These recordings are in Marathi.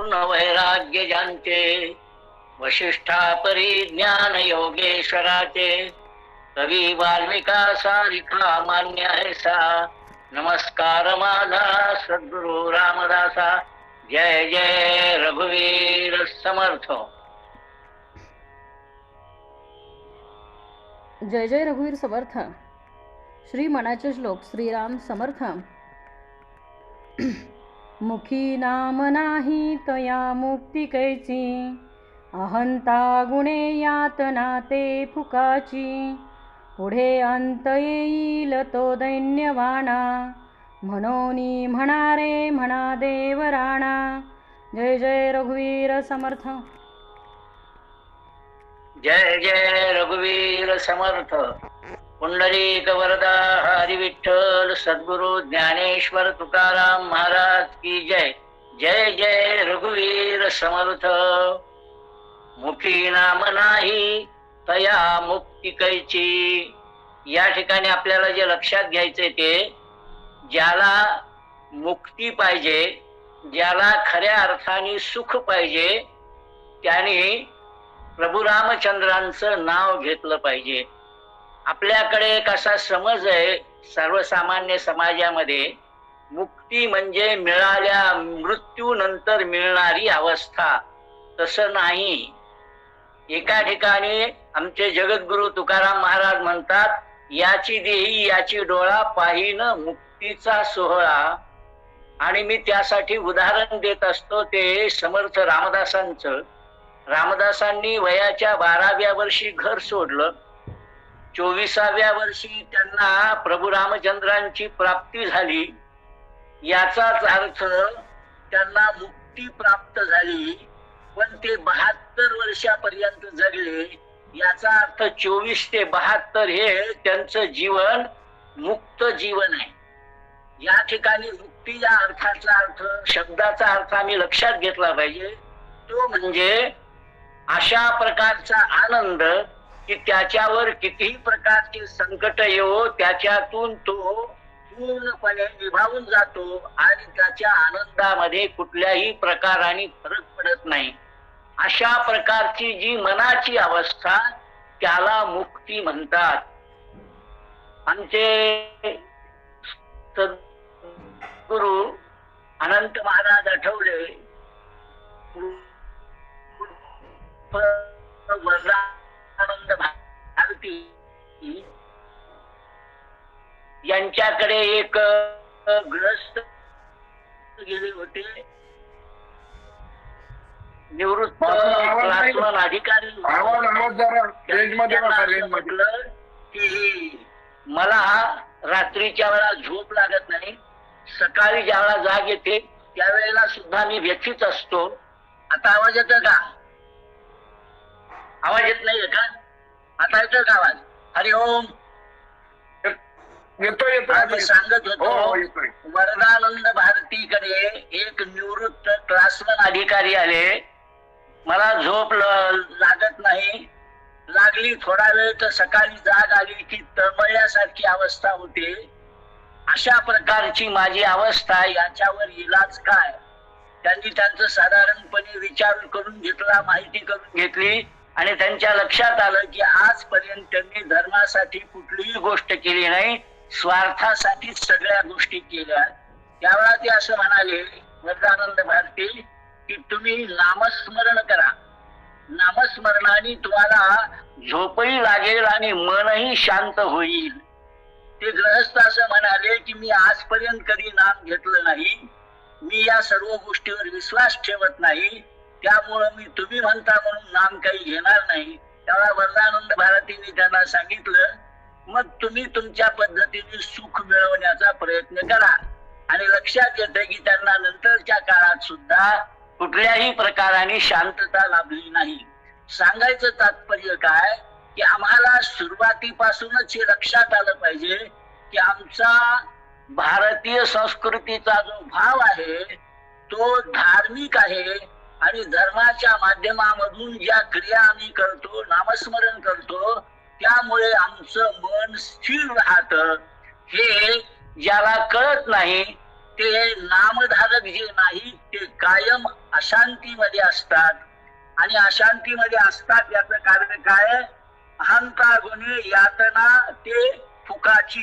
पूर्ण वैराग्य ज्यांचे, वशिष्ठा परिज्ञान योगेश्वराचे, कवी वाल्मिका सारिखा मान्य ऐसा, नमस्कार माझा सद्गुरु रामदासा. जय जय रघुवीर समर्थ. जय जय रघुवीर समर्थ. श्री मनाचे श्लोक. श्रीराम समर्थ. मुखी नाम नाही तया मुक्ती कैची, अहंता गुणे यातना ते फुकाची, पुढे अंत येईल तो दैन्यवाणा, म्हणोनी म्हणारे म्हणा देव राणा. जय जय रघुवीर समर्थ. जय जय रघुवीर समर्थ. पुंडलिक वरदा हरी विठ्ठल सद्गुरु ज्ञानेश्वर तुकाराम महाराज की जय. जय जय रघुवीर समर्थ. मुखी नाम नाही तया मुक्ती कैची. या ठिकाणी आपल्याला जे लक्षात घ्यायचंय ते, ज्याला मुक्ती पाहिजे, ज्याला खऱ्या अर्थाने सुख पाहिजे, त्याने प्रभू रामचंद्रांचं नाव घेतलं पाहिजे. आपल्याकडे एक असा समज आहे सर्वसामान्य समाजामध्ये, मुक्ती म्हणजे मिळाल्या मृत्यूनंतर मिळणारी अवस्था. तसं नाही. एका ठिकाणी आमचे जगद्गुरु तुकाराम महाराज म्हणतात, याची देही याची डोळा पाहिन मुक्तीचा सोहळा. आणि मी त्यासाठी उदाहरण देत असतो ते समर्थ रामदासांचं. रामदासांनी वयाच्या 12व्या वर्षी घर सोडलं. 24व्या वर्षी त्यांना प्रभू रामचंद्रांची प्राप्ती झाली. याचाच अर्थ त्यांना मुक्ती प्राप्त झाली. पण ते 72 वर्षापर्यंत जगले. याचा अर्थ 24 ते 72 हे त्यांचं जीवन मुक्त जीवन आहे. या ठिकाणी मुक्ती या अर्थाचा अर्थ, शब्दाचा अर्थ आम्ही लक्षात घेतला पाहिजे. तो म्हणजे अशा प्रकारचा आनंद की त्याच्यावर कितीही प्रकारचे संकट येवो त्याच्यातून तो पूर्णपणे निभावून जातो आणि त्याच्या आनंदामध्ये कुठल्याही प्रकाराने फरक पडत नाही. अशा प्रकारची जी मनाची अवस्था त्याला मुक्ती म्हणतात. आमचे सद्गुरु अनंत महाराज आठवले वरदानंद भारती यांच्याकडे एक गृहस्थ गेले होते. निवृत्त क्लासवन अधिकारी. म्हटलं की मला रात्रीच्या वेळा झोप लागत नाही, सकाळी ज्यावेळेला जाग येते त्यावेळेला सुद्धा मी व्यथित असतो. आता आवाज येतो का? आवाज येत नाहीये का? आता येतोय का आवाज? हरि ओम. येतो. सांगत होतो, वरदानंद भारतीकडे एक निवृत्त क्लासवन अधिकारी आले. मला झोप लागत नाही, लागली थोडा वेळ तर सकाळी जाग आली की तळमळल्यासारखी अवस्था होते. अशा प्रकारची माझी अवस्था, याच्यावर इलाज काय? त्यांनी त्यांचं साधारणपणे विचार करून घेतला, माहिती करून घेतली आणि त्यांच्या लक्षात आलं की आजपर्यंत त्यांनी धर्मासाठी कुठलीही गोष्ट केली नाही, स्वार्थासाठी सगळ्या गोष्टी केल्या. त्यावेळा ते असं म्हणाले, वरदानंद भारती, की तुम्ही नामस्मरण करा. नामस्मरणाने तुम्हाला झोपही लागेल आणि मनही शांत होईल. ते गृहस्थ असं म्हणाले की मी आजपर्यंत कधी नाम घेतलं नाही, मी या सर्व गोष्टीवर विश्वास ठेवत नाही, त्यामुळं मी तुम्ही म्हणता म्हणून नाम काही घेणार नाही. तेव्हा वरदानंद भारतीने त्यांना सांगितलं, मग तुम्ही तुमच्या पद्धतीने सुख मिळवण्याचा प्रयत्न करा. आणि लक्षात येतं की त्यांना नंतरच्या काळात सुद्धा कुठल्याही प्रकाराने शांतता लाभली नाही. सांगायचं तात्पर्य काय की आम्हाला सुरुवातीपासूनच हे लक्षात आलं पाहिजे की आमचा भारतीय संस्कृतीचा जो भाव आहे तो धार्मिक आहे आणि धर्माच्या माध्यमामधून ज्या क्रिया आम्ही करतो, नामस्मरण करतो, त्यामुळे आमचं मन स्थिर राहतं. हे ज्याला कळत नाही ते नामधारक जे नाही ते कायम अशांतीमध्ये असतात. आणि अशांतीमध्ये असतात याचं कारण काय? अहंकार गुणे यातना ते फुकाची.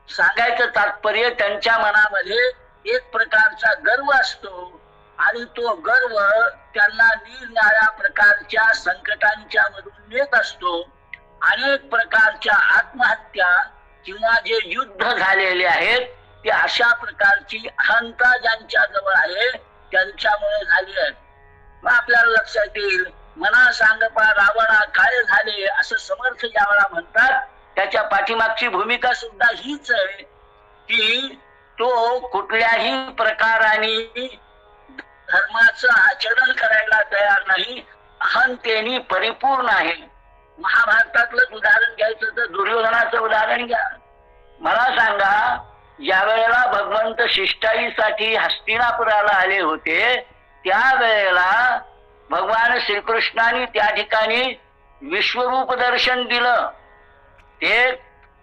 सांगायचं तात्पर्य त्यांच्या मनामध्ये एक प्रकारचा गर्व असतो आणि तो गर्व त्यांना निरनिराळ्या प्रकारच्या संकटांच्या मधून नेत असतो. अनेक प्रकारच्या आत्महत्या किंवा जे युद्ध झालेले आहेत ते अशा प्रकारची अहंता ज्यांच्या जवळ आहे त्यांच्यामुळे झाली आहे. मग आपल्याला लक्षात येईल, मना सांगपा रावणा काय झाले असं समर्थ ज्यावेळा म्हणतात त्याच्या पाठीमागची भूमिका सुद्धा हीच आहे की तो कुठल्याही प्रकाराने धर्माचं आचरण करायला तयार नाही, अहंतेने परिपूर्ण आहे. महाभारतातलं उदाहरण घ्यायचं तर दुर्योधनाचं उदाहरण घ्या. मला सांगा, ज्या वेळेला भगवंत शिष्टाईसाठी हस्तिनापुराला आले होते त्यावेळेला भगवान श्रीकृष्णाने त्या ठिकाणी विश्वरूप दर्शन दिलं. ते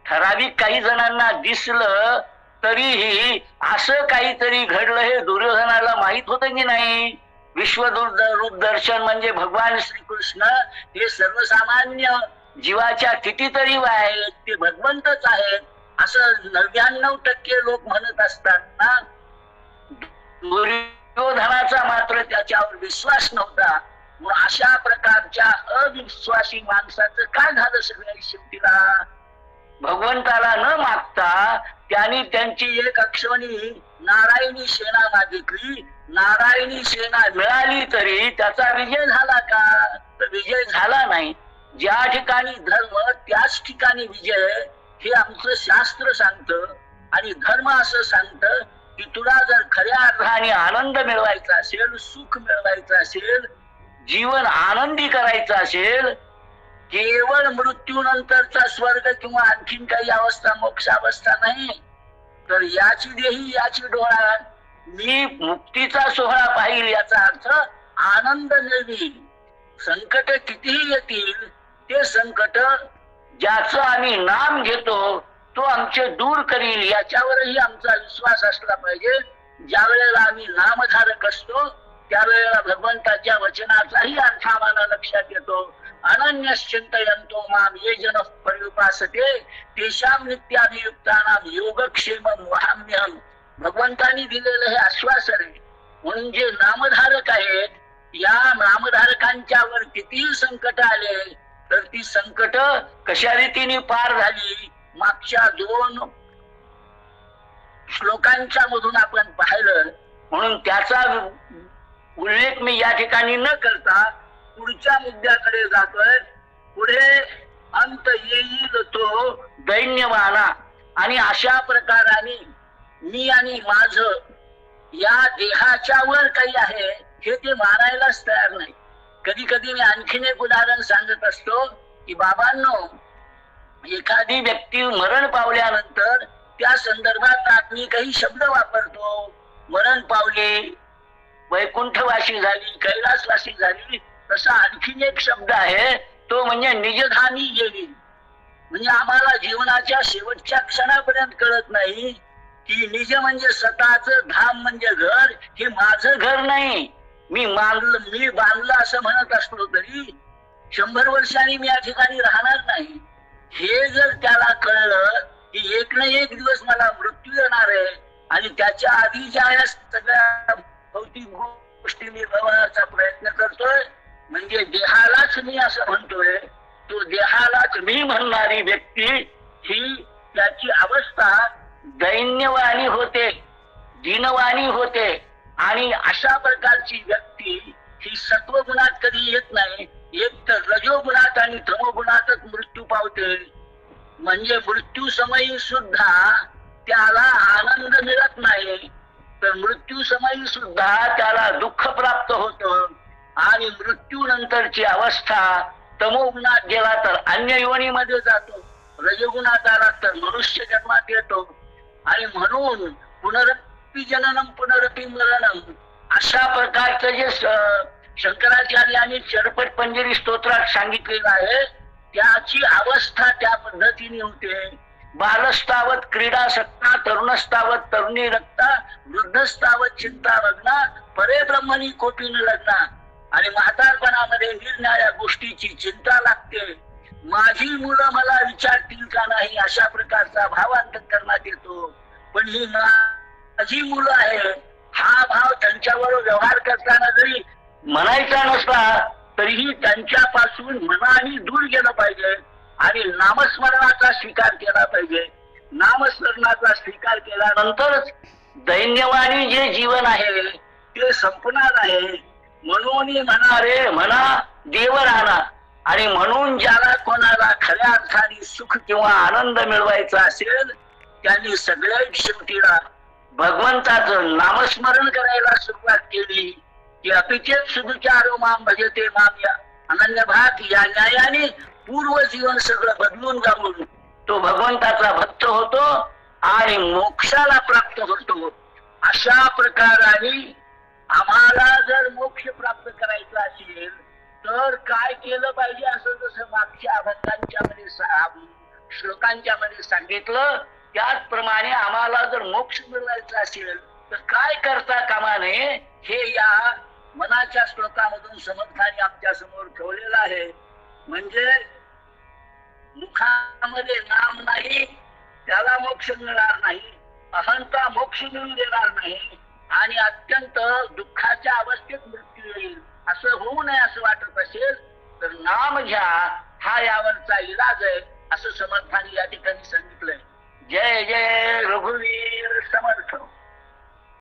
ठराविक काही जणांना दिसलं तरीही असं काहीतरी घडलं हे दुर्योधनाला माहित होतं की नाही. विश्वरूप दर्शन म्हणजे भगवान श्रीकृष्ण हे सर्वसामान्य जीवाच्या कितीतरी आहेत, ते भगवंतच आहेत असं 99% लोक म्हणत असतात ना. दुर्योधनाचा मात्र त्याच्यावर विश्वास नव्हता. मग अशा प्रकारच्या अविश्वासी माणसाचं काय झालं सगळ्या शेवटीला? भगवंताला न मागता त्यांनी त्यांची एक अक्षवणी नारायणी सेना मागितली. नारायणी सेना मिळाली तरी त्याचा विजय झाला का? तर विजय झाला नाही. ज्या ठिकाणी धर्म त्याच ठिकाणी विजय हे आमचं शास्त्र सांगतं. आणि धर्म असं सांगतं की तुला जर खऱ्या अर्थाने आनंद मिळवायचा असेल, सुख मिळवायचं असेल, जीवन आनंदी करायचं असेल, केवळ मृत्यूनंतरचा स्वर्ग किंवा आणखीन काही अवस्था मोक्षावस्था नाही, तर याची देही याची डोळा मी मुक्तीचा सोहळा पाहिल याचा अर्थ आनंद मिळवी. संकट कितीही येतील ते संकट ज्याचं आम्ही नाम घेतो तो आमचे दूर करील याच्यावरही आमचा विश्वास असला पाहिजे. ज्या वेळेला आम्ही नामधारक असतो त्यावेळेला भगवंताच्या वचनाचाही अर्थ आम्हाला लक्षात येतो. अनन्यश्चिंतयन्तो माम ये जन पर्युपासते तेषां नित्याभियुक्तानां योगक्षेमं वहाम्यहम्. भगवंतांनी दिलेलं हे आश्वासन आहे. म्हणून जे नामधारक आहेत या नामधारकांच्या वर कितीही संकट आले तर ती संकट कशा रीतीने पार झाली मागच्या 2 श्लोकांच्या मधून आपण पाहिलं. म्हणून त्याचा उल्लेख मी या ठिकाणी न करता पुढच्या मुद्द्याकडे जातोय. पुढे अंत येईल तो दैन्यवाना. आणि अशा प्रकाराने मी आणि माझ या देहाच्या वर काही आहे हे ते मानायलाच तयार नाही. कधी कधी मी आणखीन एक उदाहरण सांगत असतो की बाबांनो, एखादी व्यक्ती मरण पावल्यानंतर त्या संदर्भात आम्ही काही शब्द वापरतो. मरण पावली, वैकुंठवासी झाली, कैलासवासी झाली. तसा आणखीन एक शब्द आहे तो म्हणजे निजधामी गेली. म्हणजे आम्हाला जीवनाच्या शेवटच्या क्षणापर्यंत कळत नाही की निज म्हणजे स्वतःच, धाम म्हणजे घर. हे माझं घर नाही, मी बांधलं असं म्हणत असलो तरी 100 वर्षांनी मी या ठिकाणी राहणार नाही. हे जर त्याला कळलं की एक ना एक दिवस मला मृत्यू येणार आहे आणि त्याच्या आधी ज्या सगळ्या भौतिक गोष्टी मी मिळवण्याचा प्रयत्न करतोय म्हणजे देहालाच मी असं म्हणतोय, तो देहालाच मी म्हणणारी व्यक्ती ही त्याची अवस्था दैन्यवाणी होते, दीनवाणी होते. आणि अशा प्रकारची व्यक्ती ही सत्वगुणात कधी येत नाही. एक तर रजोगुणात आणि तमोगुणातच मृत्यू पावते. म्हणजे मृत्यू समयी सुद्धा त्याला आनंद मिळत नाही, तर मृत्यू समयी सुद्धा त्याला दुःख प्राप्त होतं. आणि मृत्यू नंतरची अवस्था तमोगुणात गेला तर अन्य योनीमध्ये जातो, रजोगुणात आला तर मनुष्य जन्मात येतो. आणि म्हणून पुनरपी जननम पुनरपी मरणम अशा प्रकारचं जे शंकराचार्यांनी चरपट पंजरी स्तोत्रात सांगितलेलं आहे त्याची अवस्था त्या पद्धतीने होते. बालस्तावत क्रीडासक्ता तरुणस्तावत तरुणी रक्ता वृद्धस्तावत चिंता लग्ना परे ब्रह्मणी कोपीन लग्ना. आणि म्हातारपणामध्ये निरनिराळ्या गोष्टीची चिंता लागते. माझी मुलं मला विचारतील का नाही अशा प्रकारचा भाव अंतःकरणात येतो. पण ही माझी मुलं आहे हा भाव त्यांच्यावर व्यवहार करताना जरी म्हणायचा नसला तरीही त्यांच्यापासून मनाने दूर गेलं पाहिजे आणि नामस्मरणाचा स्वीकार केला पाहिजे. नामस्मरणाचा स्वीकार केल्यानंतरच दैन्यवाणी जे जीवन आहे ते संपणार आहे. म्हणून म्हणा रे म्हणा देव राहणार. आणि म्हणून ज्याला कोणाला खऱ्या अर्थाने सुख किंवा आनंद मिळवायचा असेल त्यांनी सगळ्यात शेवटीला भगवंताचं नामस्मरण करायला सुरुवात केली की अपिचेत सुधुचारो माम भजते माम या अनन्य भात या न्यायाने पूर्व जीवन सगळं बदलून जाऊन तो भगवंताचा भक्त होतो आणि मोक्षाला प्राप्त होतो. अशा प्रकाराने आम्हाला जर मोक्ष प्राप्त करायचा असेल तर काय केलं पाहिजे असं जसं मागच्या अभंगांच्या मध्ये श्लोकांच्या मध्ये सांगितलं त्याचप्रमाणे आम्हाला जर मोक्ष मिळवायचा असेल तर काय करता कामा नये हे या मनाच्या श्लोकामधून समर्थाने आमच्या समोर ठेवलेलं आहे. म्हणजे मुखामध्ये नाम नाही त्याला मोक्ष मिळणार नाही. अहंता मोक्ष मिळून देणार नाही आणि अत्यंत दुःखाच्या अवस्थेत मृत्यू येईल. असं होऊ नये असं वाटत असेल तर नाम घ्या हा यावरचा इलाज आहे असं समर्थाने या ठिकाणी सांगितलंय. जय जय रघुवीर समर्थ.